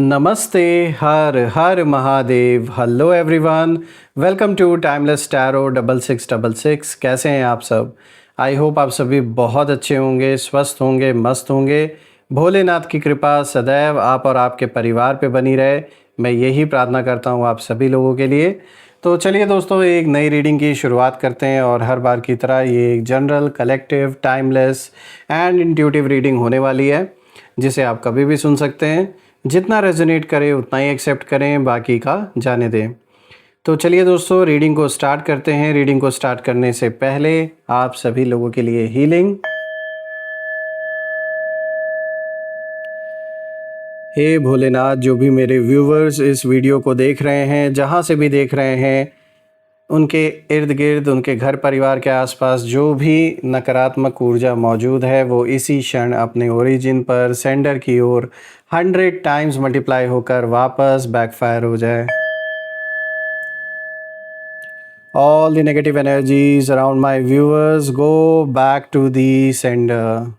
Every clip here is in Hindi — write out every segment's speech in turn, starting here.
नमस्ते, Har Har Mahadev. Hello everyone, welcome to timeless tarot 6666। कैसे हैं आप सब? आई होप आप सभी बहुत अच्छे होंगे, स्वस्थ होंगे, मस्त होंगे। भोलेनाथ की कृपा सदैव आप और आपके परिवार पे बनी रहे, मैं यही प्रार्थना करता हूँ आप सभी लोगों के लिए। तो चलिए दोस्तों, एक नई रीडिंग की शुरुआत करते हैं और हर बार की तरह ये एक general, collective, timeless and intuitive reading होने वाली है, जिसे आप कभी भी सुन सकते हैं। जितना रेजोनेट करे उतना ही एक्सेप्ट करें, बाकी का जाने दें। तो चलिए दोस्तों, रीडिंग को स्टार्ट करते हैं। रीडिंग को स्टार्ट करने से पहले आप सभी लोगों के लिए हीलिंग। हे भोलेनाथ, जो भी मेरे व्यूवर्स इस वीडियो को देख रहे हैं, जहाँ से भी देख रहे हैं, उनके इर्द गिर्द, उनके घर परिवार के आसपास जो भी नकारात्मक ऊर्जा मौजूद है, वो इसी क्षण अपने ओरिजिन पर सेंडर की ओर 100 टाइम्स मल्टीप्लाई होकर वापस बैकफायर हो जाए। All the negative energies around my viewers go back to the sender।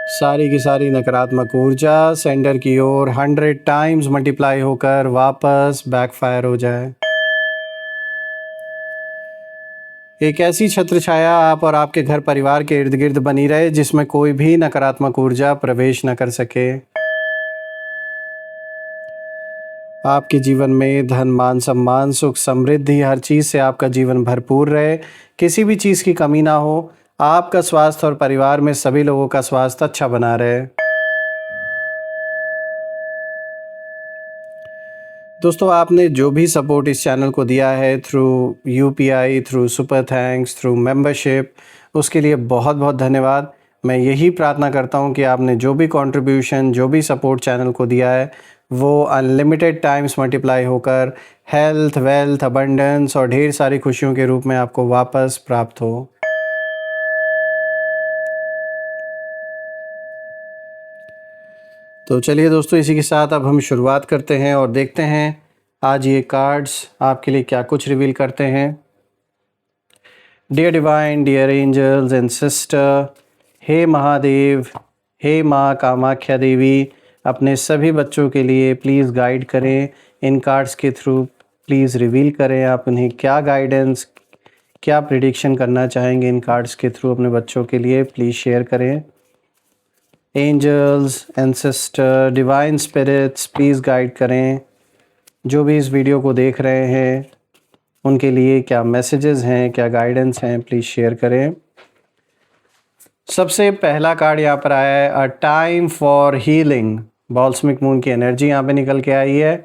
सारी की सारी नकारात्मक ऊर्जा सेंडर की ओर 100 टाइम्स मल्टीप्लाई होकर वापस बैकफायर हो जाए। एक ऐसी छत्र छाया आप और आपके घर परिवार के इर्द गिर्द बनी रहे, जिसमें कोई भी नकारात्मक ऊर्जा प्रवेश न कर सके। आपके जीवन में धन, मान, सम्मान, सुख, समृद्धि, हर चीज़ से आपका जीवन भरपूर रहे, किसी भी चीज़ की कमी ना हो। आपका स्वास्थ्य और परिवार में सभी लोगों का स्वास्थ्य अच्छा बना रहे। दोस्तों, आपने जो भी सपोर्ट इस चैनल को दिया है through UPI, through super thanks, through membership, उसके लिए बहुत बहुत धन्यवाद। मैं यही प्रार्थना करता हूँ कि आपने जो भी कंट्रीब्यूशन, जो भी सपोर्ट चैनल को दिया है, वो अनलिमिटेड टाइम्स मल्टीप्लाई होकर हेल्थ, वेल्थ, अबंडेंस और ढेर सारी खुशियों के रूप में आपको वापस प्राप्त हो। तो चलिए दोस्तों, इसी के साथ अब हम शुरुआत करते हैं और देखते हैं आज ये कार्ड्स आपके लिए क्या कुछ रिवील करते हैं। Dear divine, dear angels and sister, हे महादेव, हे माँ कामाख्या देवी, अपने सभी बच्चों के लिए प्लीज़ गाइड करें। इन कार्ड्स के थ्रू प्लीज़ रिवील करें आप उन्हें क्या गाइडेंस, क्या प्रिडिक्शन करना चाहेंगे इन कार्ड्स के थ्रू अपने बच्चों के लिए, प्लीज़ शेयर करें। Angels, ancestor, divine spirits, please guide करें जो भी इस वीडियो को देख रहे हैं, उनके लिए क्या मैसेजेस हैं, क्या गाइडेंस हैं, प्लीज़ शेयर करें। सबसे पहला कार्ड यहाँ पर आया है, a time for healing. Balsamic moon की एनर्जी यहाँ पे निकल के आई है।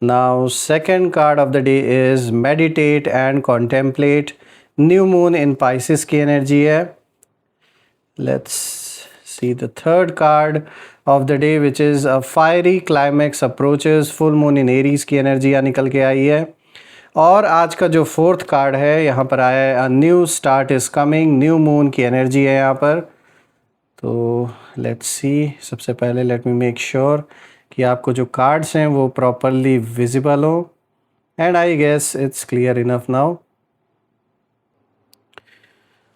Now second card of the day is meditate and contemplate. New moon in Pisces की एनर्जी है। Let's see the third card of the day, which is a fiery climax approaches। full moon in Aries की एनर्जी यहाँ निकल के आई है। और आज का जो फोर्थ कार्ड है यहाँ पर आया है, a new start is coming। New moon की एनर्जी है यहाँ पर। तो लेट्स सी, सबसे पहले लेट मी मेक श्योर कि आपको जो कार्ड्स हैं वो प्रॉपरली विजिबल हो, and I guess it's clear enough now.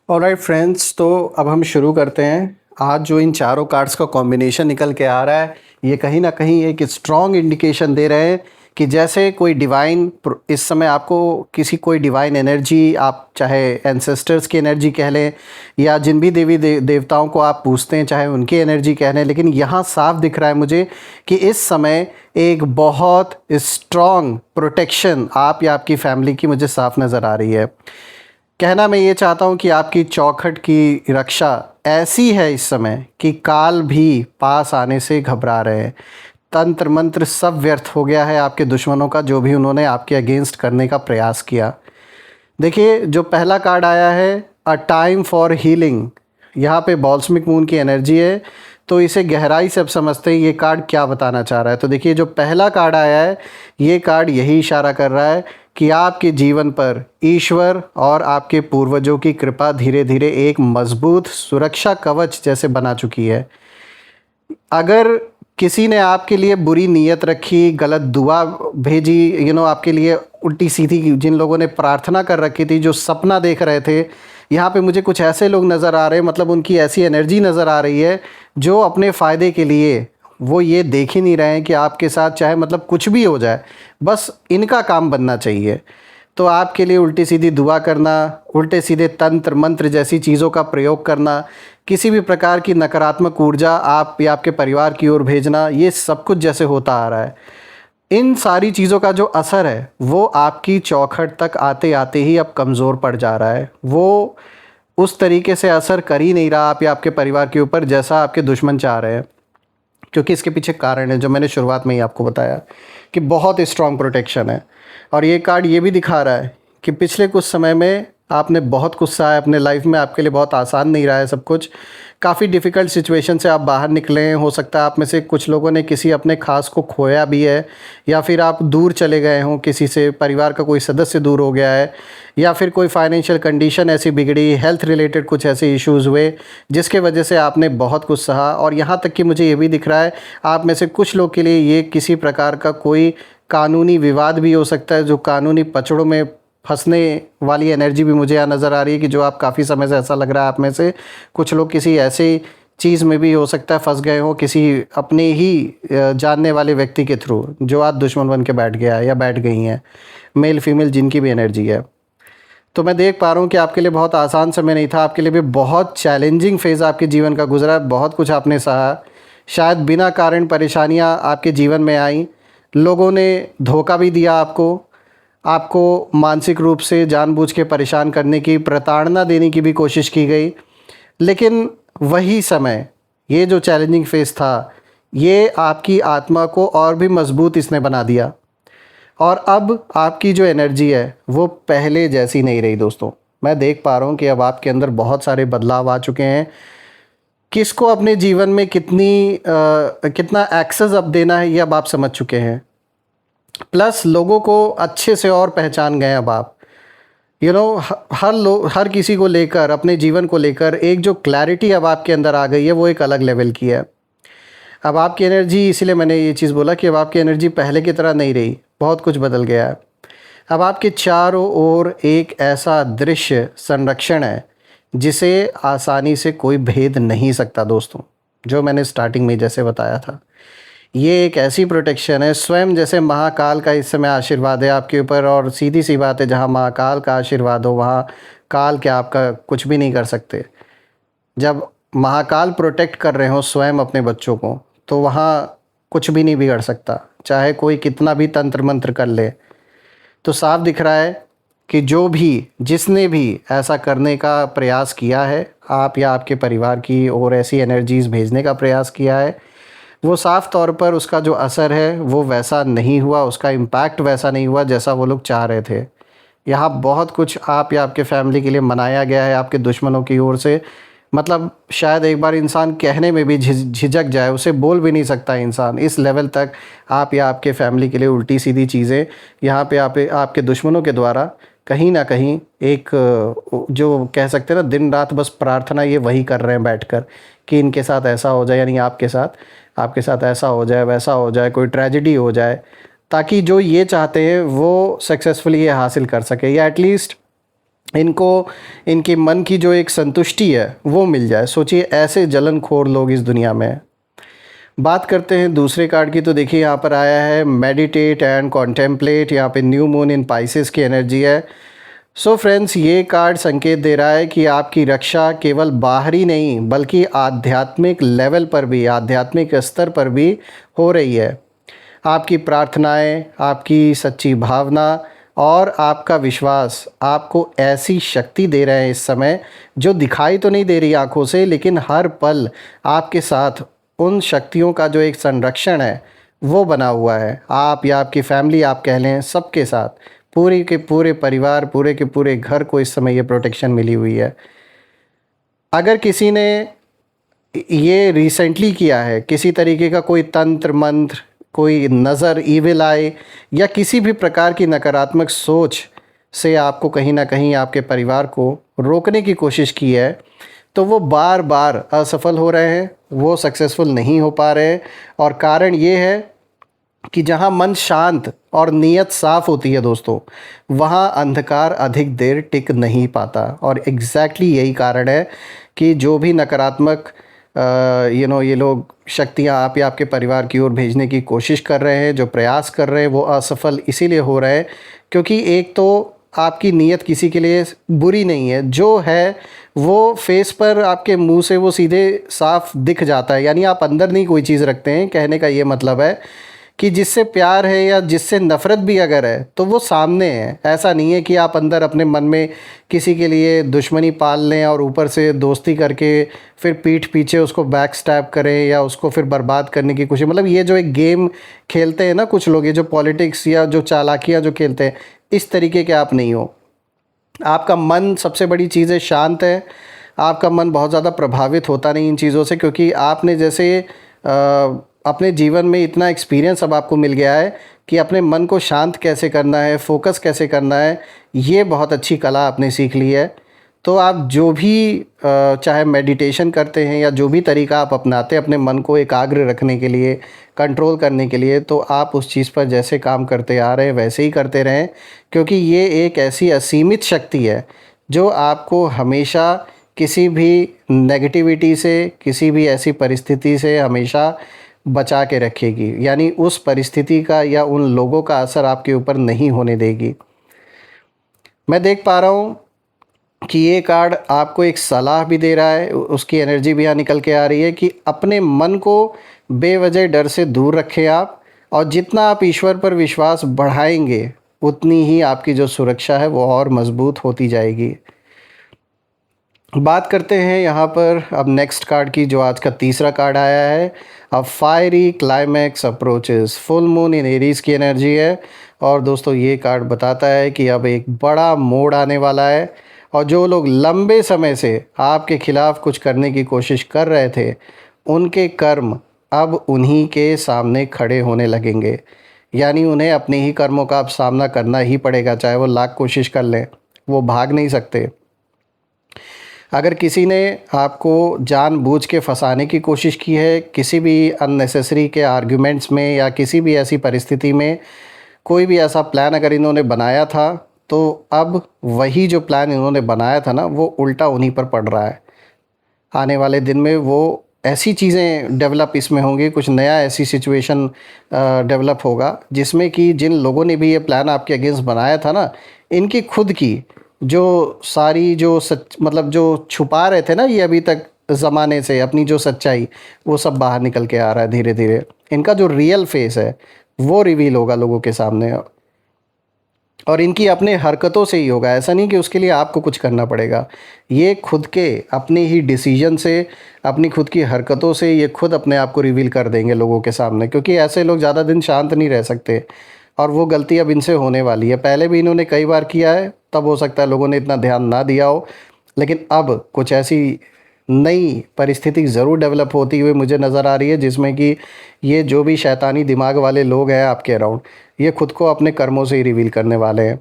Alright friends, तो अब हम शुरू करते हैं। आज जो इन चारों कार्ड्स का कॉम्बिनेशन निकल के आ रहा है, ये कहीं ना कहीं एक स्ट्रॉन्ग इंडिकेशन दे रहे हैं कि जैसे कोई डिवाइन, इस समय आपको किसी कोई डिवाइन एनर्जी, आप चाहे एंसेस्टर्स की एनर्जी कह लें या जिन भी देवताओं को आप पूछते हैं, चाहे उनकी एनर्जी कह लें, लेकिन यहाँ साफ दिख रहा है मुझे कि इस समय एक बहुत स्ट्रॉन्ग प्रोटेक्शन आप या आपकी फैमिली की मुझे साफ नज़र आ रही है। कहना मैं ये चाहता हूँ कि आपकी चौखट की रक्षा ऐसी है इस समय कि काल भी पास आने से घबरा रहे हैं। तंत्र मंत्र सब व्यर्थ हो गया है आपके दुश्मनों का, जो भी उन्होंने आपके अगेंस्ट करने का प्रयास किया। देखिए, जो पहला कार्ड आया है, अ टाइम फॉर हीलिंग, यहाँ पे बॉल्समिक मून की एनर्जी है, तो इसे गहराई से अब समझते हैं ये कार्ड क्या बताना चाह रहा है। तो देखिए, जो पहला कार्ड आया है, ये कार्ड यही इशारा कर रहा है कि आपके जीवन पर ईश्वर और आपके पूर्वजों की कृपा धीरे धीरे एक मजबूत सुरक्षा कवच जैसे बना चुकी है। अगर किसी ने आपके लिए बुरी नीयत रखी, गलत दुआ भेजी, आपके लिए उल्टी सीधी, जिन लोगों ने प्रार्थना कर रखी थी, जो सपना देख रहे थे, यहाँ पे मुझे कुछ ऐसे लोग नज़र आ रहे हैं, मतलब उनकी ऐसी एनर्जी नज़र आ रही है जो अपने फ़ायदे के लिए वो ये देख ही नहीं रहे हैं कि आपके साथ चाहे मतलब कुछ भी हो जाए, बस इनका काम बनना चाहिए। तो आपके लिए उल्टी सीधी दुआ करना, उल्टे सीधे तंत्र मंत्र जैसी चीज़ों का प्रयोग करना, किसी भी प्रकार की नकारात्मक ऊर्जा आप या आपके परिवार की ओर भेजना, ये सब कुछ जैसे होता आ रहा है, इन सारी चीज़ों का जो असर है वो आपकी चौखट तक आते आते ही अब कमज़ोर पड़ जा रहा है। वो उस तरीके से असर कर ही नहीं रहा आप या आपके परिवार के ऊपर जैसा आपके दुश्मन चाह रहे हैं, क्योंकि इसके पीछे कारण है जो मैंने शुरुआत में ही आपको बताया कि बहुत स्ट्रॉन्ग प्रोटेक्शन है। और ये कार्ड ये भी दिखा रहा है कि पिछले कुछ समय में आपने बहुत कुछ सहा है अपने लाइफ में, आपके लिए बहुत आसान नहीं रहा है सब कुछ, काफ़ी डिफ़िकल्ट सिचुएशन से आप बाहर निकले हैं। हो सकता है आप में से कुछ लोगों ने किसी अपने खास को खोया भी है, या फिर आप दूर चले गए हों किसी से, परिवार का कोई सदस्य दूर हो गया है, या फिर कोई फाइनेंशियल कंडीशन ऐसी बिगड़ी, हेल्थ रिलेटेड कुछ ऐसे इश्यूज़ हुए जिसके वजह से आपने बहुत कुछ सहा। और यहाँ तक कि मुझे ये भी दिख रहा है आप में से कुछ लोग के लिए ये किसी प्रकार का कोई कानूनी विवाद भी हो सकता है, जो कानूनी पचड़ों में फंसने वाली एनर्जी भी मुझे यहाँ नज़र आ रही है कि जो आप काफ़ी समय से, ऐसा लग रहा है आप में से कुछ लोग किसी ऐसे चीज़ में भी हो सकता है फंस गए हो, किसी अपने ही जानने वाले व्यक्ति के थ्रू जो आज दुश्मन बन के बैठ गया है या बैठ गई हैं, मेल फीमेल जिनकी भी एनर्जी है। तो मैं देख पा रहा हूँ कि आपके लिए बहुत आसान समय नहीं था, आपके लिए भी बहुत चैलेंजिंग फेज़ आपके जीवन का गुजरा, बहुत कुछ आपने सहा। शायद बिना कारण परेशानियाँ आपके जीवन में आई, लोगों ने धोखा भी दिया आपको मानसिक रूप से जानबूझ के परेशान करने की, प्रताड़ना देने की भी कोशिश की गई। लेकिन वही समय, ये जो चैलेंजिंग फेज़ था, ये आपकी आत्मा को और भी मजबूत इसने बना दिया। और अब आपकी जो एनर्जी है वो पहले जैसी नहीं रही दोस्तों। मैं देख पा रहा हूँ कि अब आपके अंदर बहुत सारे बदलाव आ चुके हैं। किसको अपने जीवन में कितना एक्सेस अब देना है ये अब आप समझ चुके हैं। प्लस लोगों को अच्छे से और पहचान गए अब आप। हर किसी को लेकर, अपने जीवन को लेकर एक जो क्लैरिटी अब आपके अंदर आ गई है वो एक अलग लेवल की है। अब आपकी एनर्जी, इसीलिए मैंने ये चीज़ बोला कि अब आपकी एनर्जी पहले की तरह नहीं रही, बहुत कुछ बदल गया है। अब आपके चारों ओर एक ऐसा दृश्य संरक्षण है जिसे आसानी से कोई भेद नहीं सकता दोस्तों, जो मैंने स्टार्टिंग में जैसे बताया था। ये एक ऐसी प्रोटेक्शन है, स्वयं जैसे महाकाल का इस समय आशीर्वाद है आपके ऊपर। और सीधी सी बात है, जहाँ महाकाल का आशीर्वाद हो वहाँ काल क्या आपका कुछ भी नहीं कर सकते। जब महाकाल प्रोटेक्ट कर रहे हो स्वयं अपने बच्चों को, तो वहाँ कुछ भी नहीं बिगड़ सकता, चाहे कोई कितना भी तंत्र मंत्र कर ले। तो साफ दिख रहा है कि जिसने भी ऐसा करने का प्रयास किया है, आप या आपके परिवार की ओर ऐसी एनर्जीज़ भेजने का प्रयास किया है, वो साफ़ तौर पर उसका जो असर है वो वैसा नहीं हुआ, उसका इम्पैक्ट वैसा नहीं हुआ जैसा वो लोग चाह रहे थे। यहाँ बहुत कुछ आप या आपके फैमिली के लिए मनाया गया है आपके दुश्मनों की ओर से। मतलब शायद एक बार इंसान कहने में भी झिझक जाए, उसे बोल भी नहीं सकता इंसान, इस लेवल तक आप या आपके फैमिली के लिए उल्टी सीधी चीज़ें यहाँ पे आपके दुश्मनों के द्वारा कहीं ना कहीं एक, जो कह सकते हैं ना, दिन रात बस प्रार्थना ये वही कर रहे हैं बैठकर कि इनके साथ ऐसा हो जाए, यानी आपके साथ ऐसा हो जाए, वैसा हो जाए, कोई ट्रेजेडी हो जाए, ताकि जो ये चाहते हैं वो सक्सेसफुली ये हासिल कर सके, या एटलीस्ट इनको इनके मन की जो एक संतुष्टि है वो मिल जाए। सोचिए ऐसे जलनखोर लोग इस दुनिया में हैं। बात करते हैं दूसरे कार्ड की, तो देखिए यहाँ पर आया है मेडिटेट एंड कॉन्टेम्पलेट। यहाँ पे न्यू मून इन पाइसेस की एनर्जी है। सो फ्रेंड्स, ये कार्ड संकेत दे रहा है कि आपकी रक्षा केवल बाहरी नहीं बल्कि आध्यात्मिक लेवल पर भी, आध्यात्मिक स्तर पर भी हो रही है। आपकी प्रार्थनाएं, आपकी सच्ची भावना और आपका विश्वास आपको ऐसी शक्ति दे रहे हैं इस समय, जो दिखाई तो नहीं दे रही आंखों से, लेकिन हर पल आपके साथ उन शक्तियों का जो एक संरक्षण है वो बना हुआ है। आप या आपकी फैमिली, आप कह लें, सबके साथ, पूरे के पूरे परिवार, पूरे के पूरे घर को इस समय ये प्रोटेक्शन मिली हुई है। अगर किसी ने ये रिसेंटली किया है, किसी तरीके का कोई तंत्र मंत्र, कोई नज़र, ईविल आई, या किसी भी प्रकार की नकारात्मक सोच से आपको कहीं ना कहीं आपके परिवार को रोकने की कोशिश की है, तो वो बार बार असफल हो रहे हैं, वो सक्सेसफुल नहीं हो पा रहे हैं। और कारण ये है कि जहाँ मन शांत और नीयत साफ़ होती है दोस्तों, वहाँ अंधकार अधिक देर टिक नहीं पाता। और एग्जैक्टली यही कारण है कि जो भी नकारात्मक ये लोग शक्तियाँ आप या आपके परिवार की ओर भेजने की कोशिश कर रहे हैं, जो प्रयास कर रहे हैं वो असफल इसीलिए हो रहे हैं क्योंकि एक तो आपकी नीयत किसी के लिए बुरी नहीं है, जो है वो फेस पर आपके मुंह से वो सीधे साफ दिख जाता है। यानी आप अंदर नहीं कोई चीज़ रखते हैं, कहने का ये मतलब है कि जिससे प्यार है या जिससे नफ़रत भी अगर है तो वो सामने है। ऐसा नहीं है कि आप अंदर अपने मन में किसी के लिए दुश्मनी पाल लें और ऊपर से दोस्ती करके फिर पीठ पीछे उसको बैक स्टैब करें या उसको फिर बर्बाद करने की कोशिश। मतलब ये जो एक गेम खेलते हैं ना कुछ लोग, ये जो पॉलिटिक्स या जो चालाकियाँ जो खेलते हैं, इस तरीके के आप नहीं हो। आपका मन सबसे बड़ी चीज़ है, शांत है। आपका मन बहुत ज़्यादा प्रभावित होता नहीं इन चीज़ों से क्योंकि आपने जैसे अपने जीवन में इतना एक्सपीरियंस अब आपको मिल गया है कि अपने मन को शांत कैसे करना है, फोकस कैसे करना है, ये बहुत अच्छी कला आपने सीख ली है। तो आप जो भी चाहे मेडिटेशन करते हैं या जो भी तरीका आप अपनाते हैं अपने मन को एकाग्र रखने के लिए, कंट्रोल करने के लिए, तो आप उस चीज़ पर जैसे काम करते आ रहे हैं वैसे ही करते रहें क्योंकि ये एक ऐसी असीमित शक्ति है जो आपको हमेशा किसी भी नेगेटिविटी से, किसी भी ऐसी परिस्थिति से हमेशा बचा के रखेगी। यानी उस परिस्थिति का या उन लोगों का असर आपके ऊपर नहीं होने देगी। मैं देख पा रहा हूँ कि ये कार्ड आपको एक सलाह भी दे रहा है, उसकी एनर्जी भी यहाँ निकल के आ रही है कि अपने मन को बेवजह डर से दूर रखें आप, और जितना आप ईश्वर पर विश्वास बढ़ाएंगे उतनी ही आपकी जो सुरक्षा है वो और मजबूत होती जाएगी। बात करते हैं यहाँ पर अब नेक्स्ट कार्ड की, जो आज का तीसरा कार्ड आया है। अब fiery climax approaches, full moon in Aries की एनर्जी है। और दोस्तों ये कार्ड बताता है कि अब एक बड़ा मोड़ आने वाला है और जो लोग लंबे समय से आपके खिलाफ कुछ करने की कोशिश कर रहे थे उनके कर्म अब उन्हीं के सामने खड़े होने लगेंगे। यानी उन्हें अपने ही कर्मों का अब सामना करना ही पड़ेगा, चाहे वो लाख कोशिश कर लें, वो भाग नहीं सकते। अगर किसी ने आपको जानबूझ के फंसाने की कोशिश की है किसी भी अननेसेसरी के आर्ग्यूमेंट्स में या किसी भी ऐसी परिस्थिति में, कोई भी ऐसा प्लान अगर इन्होंने बनाया था तो अब वही जो प्लान इन्होंने बनाया था ना वो उल्टा उन्हीं पर पड़ रहा है। आने वाले दिन में वो ऐसी चीज़ें डेवलप इसमें होंगी, कुछ नया ऐसी सिचुएशन डेवलप होगा जिसमें कि जिन लोगों ने भी ये प्लान आपके अगेंस्ट बनाया था ना, इनकी खुद की जो सारी जो सच मतलब जो छुपा रहे थे ना ये अभी तक ज़माने से अपनी जो सच्चाई, वो सब बाहर निकल के आ रहा है धीरे धीरे। इनका जो रियल फेस है वो रिवील होगा लोगों के सामने, और इनकी अपने हरकतों से ही होगा। ऐसा नहीं कि उसके लिए आपको कुछ करना पड़ेगा, ये खुद के अपने ही डिसीजन से, अपनी खुद की हरकतों से ये खुद अपने आप को रिवील कर देंगे लोगों के सामने, क्योंकि ऐसे लोग ज़्यादा दिन शांत नहीं रह सकते और वो गलती अब इनसे होने वाली है। पहले भी इन्होंने कई बार किया है, तब हो सकता है लोगों ने इतना ध्यान ना दिया हो, लेकिन अब कुछ ऐसी नई परिस्थिति ज़रूर डेवलप होती हुई मुझे नज़र आ रही है जिसमें कि ये जो भी शैतानी दिमाग वाले लोग हैं आपके अराउंड, ये खुद को अपने कर्मों से ही रिवील करने वाले हैं।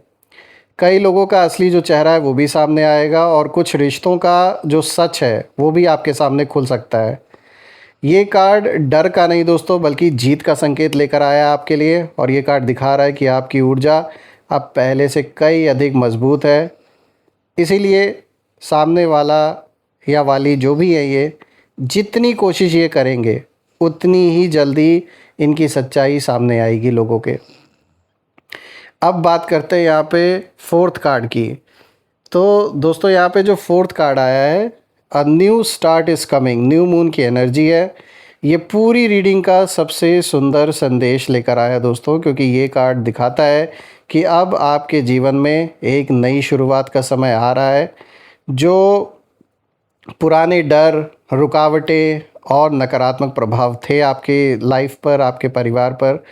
कई लोगों का असली जो चेहरा है वो भी सामने आएगा और कुछ रिश्तों का जो सच है वो भी आपके सामने खुल सकता है। ये कार्ड डर का नहीं दोस्तों, बल्कि जीत का संकेत लेकर आया है आपके लिए, और ये कार्ड दिखा रहा है कि आपकी ऊर्जा अब पहले से कई अधिक मजबूत है। इसीलिए सामने वाला या वाली जो भी है, ये जितनी कोशिश ये करेंगे उतनी ही जल्दी इनकी सच्चाई सामने आएगी लोगों के। अब बात करते हैं यहाँ पे फोर्थ कार्ड की। तो दोस्तों यहाँ पे जो फोर्थ कार्ड आया है, a new start is coming, new moon की एनर्जी है। ये पूरी रीडिंग का सबसे सुंदर संदेश लेकर आया दोस्तों, क्योंकि ये कार्ड दिखाता है कि अब आपके जीवन में एक नई शुरुआत का समय आ रहा है। जो पुराने डर, रुकावटें और नकारात्मक प्रभाव थे आपके लाइफ पर, आपके परिवार पर,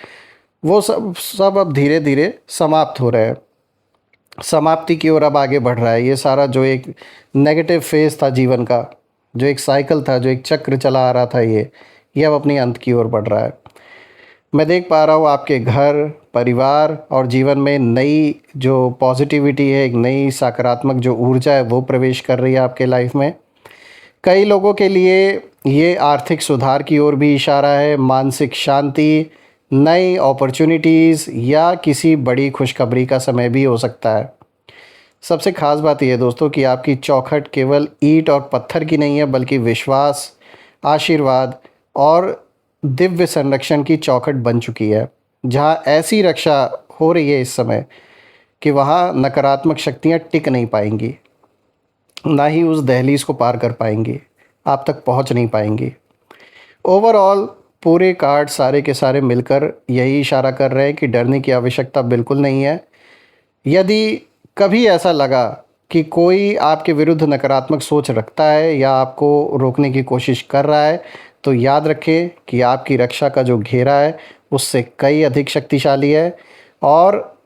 वो सब अब धीरे धीरे समाप्त हो रहे हैं, समाप्ति की ओर अब आगे बढ़ रहा है। ये सारा जो एक नेगेटिव फेज़ था जीवन का, जो एक साइकिल था, जो एक चक्र चला आ रहा था, ये अब अपनी अंत की ओर बढ़ रहा है। मैं देख पा रहा हूँ आपके घर, परिवार और जीवन में नई जो पॉजिटिविटी है, एक नई सकारात्मक जो ऊर्जा है वो प्रवेश कर रही है आपके लाइफ में। कई लोगों के लिए ये आर्थिक सुधार की ओर भी इशारा है, मानसिक शांति, नई अपॉर्चुनिटीज़ या किसी बड़ी खुशखबरी का समय भी हो सकता है। सबसे ख़ास बात यह है दोस्तों कि आपकी चौखट केवल ईंट और पत्थर की नहीं है, बल्कि विश्वास, आशीर्वाद और दिव्य संरक्षण की चौखट बन चुकी है, जहाँ ऐसी रक्षा हो रही है इस समय कि वहाँ नकारात्मक शक्तियाँ टिक नहीं पाएंगी, ना ही उस दहलीज को पार कर पाएंगी, आप तक पहुँच नहीं पाएंगी। ओवरऑल पूरे कार्ड सारे के सारे मिलकर यही इशारा कर रहे हैं कि डरने की आवश्यकता बिल्कुल नहीं है। यदि कभी ऐसा लगा कि कोई आपके विरुद्ध नकारात्मक सोच रखता है या आपको रोकने की कोशिश कर रहा है, तो याद रखें कि आपकी रक्षा का जो घेरा है उससे कई अधिक शक्तिशाली है। और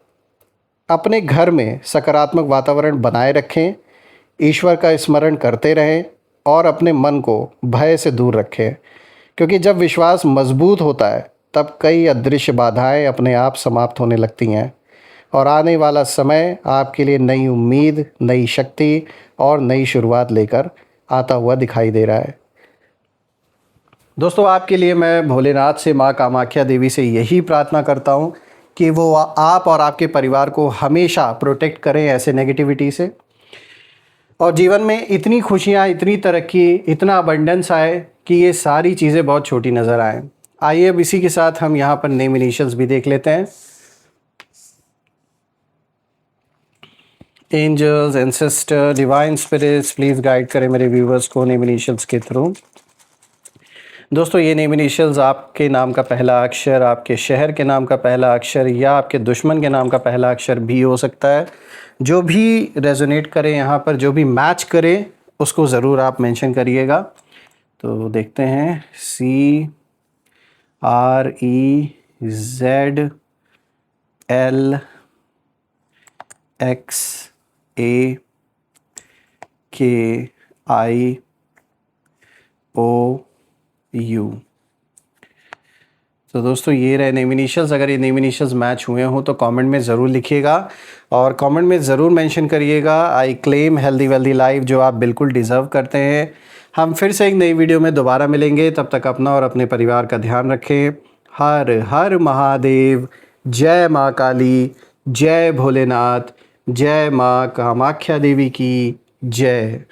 अपने घर में सकारात्मक वातावरण बनाए रखें, ईश्वर का स्मरण करते रहें और अपने मन को भय से दूर रखें, क्योंकि जब विश्वास मजबूत होता है तब कई अदृश्य बाधाएं अपने आप समाप्त होने लगती हैं और आने वाला समय आपके लिए नई उम्मीद, नई शक्ति और नई शुरुआत लेकर आता हुआ दिखाई दे रहा है। दोस्तों, आपके लिए मैं भोलेनाथ से, माँ कामाख्या देवी से यही प्रार्थना करता हूँ कि वो आप और आपके परिवार को हमेशा प्रोटेक्ट करें ऐसे नेगेटिविटी से, और जीवन में इतनी खुशियाँ, इतनी तरक्की, इतना अबंडेंस आए कि ये सारी चीज़ें बहुत छोटी नज़र आएँ। आइए अब इसी के साथ हम यहाँ पर नेम इनिशियल्स भी देख लेते हैं। Angels, ancestor, divine spirits, please guide करें मेरे व्यूवर्स को नेम इनिशियल्स के थ्रू। दोस्तों, ये नेम इनिशियल्स आपके नाम का पहला अक्षर, आपके शहर के नाम का पहला अक्षर या आपके दुश्मन के नाम का पहला अक्षर भी हो सकता है। जो भी रेजोनेट करे यहाँ पर, जो भी मैच करे, उसको ज़रूर आप मेंशन करिएगा। तो देखते हैं, CREZLXAKIO। तो दोस्तों, ये रहे नेम इनिशियल्स। अगर ये नेम इनिशियल्स मैच हुए हों तो कमेंट में ज़रूर लिखिएगा और कमेंट में ज़रूर मेंशन करिएगा I claim healthy wealthy life, जो आप बिल्कुल डिज़र्व करते हैं। हम फिर से एक नई वीडियो में दोबारा मिलेंगे, तब तक अपना और अपने परिवार का ध्यान रखें। हर हर महादेव। जय माँ काली, जय भोलेनाथ, जय माँ कामाख्या देवी की जय।